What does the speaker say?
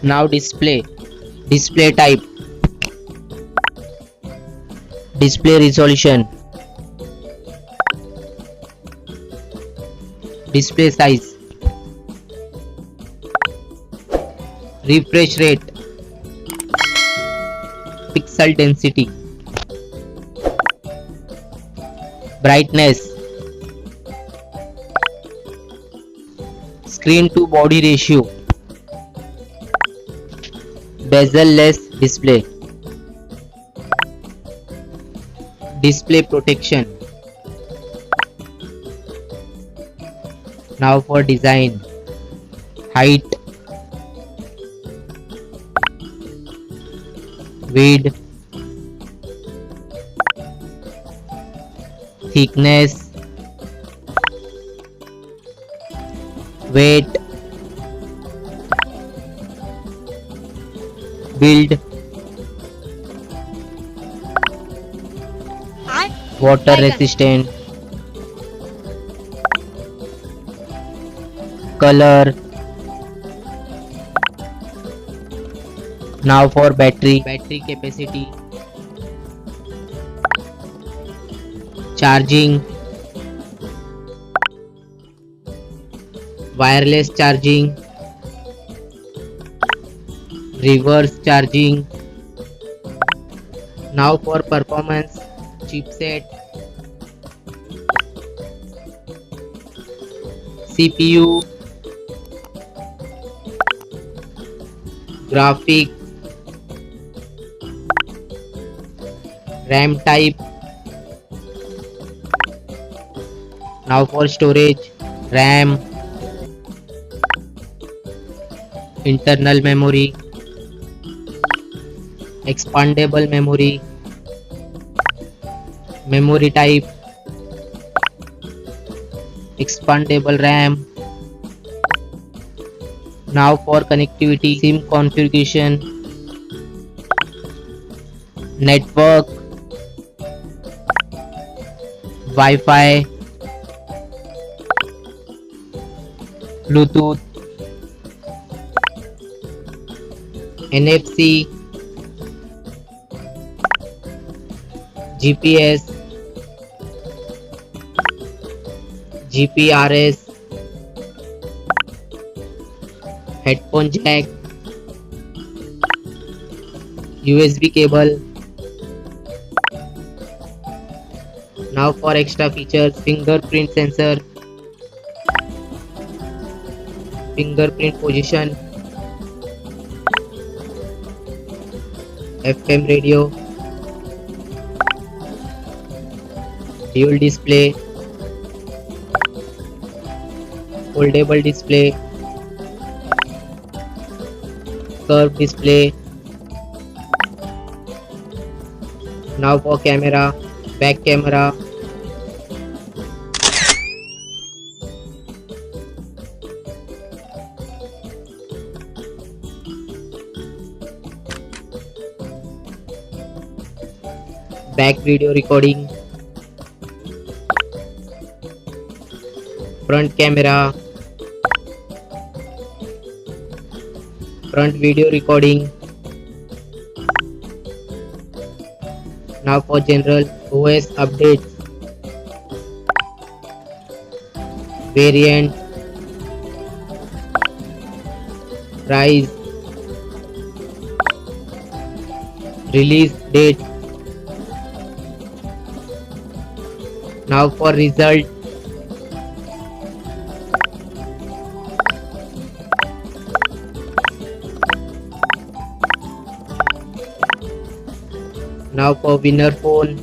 Now display type, display resolution, display size, refresh rate, pixel density, brightness, screen to body ratio, bezel-less display, display protection. Now for design, height, width, thickness, weight, build, water resistant, color. Now for battery capacity, charging, wireless charging, reverse charging. Now for performance, chipset, CPU, graphic, RAM type. Now for storage, RAM, internal memory, expandable memory, memory type, expandable RAM. Now for connectivity, SIM configuration, network, Wi-Fi, Bluetooth, NFC, GPS, GPRS, headphone jack, USB cable. Now for extra features, fingerprint sensor, fingerprint position, FM radio, dual display, foldable display, curved display. Now for camera, back camera, back video recording, front camera, front video recording. Now for general OS updates, variant, price, release date. Now for result, now for winner phone,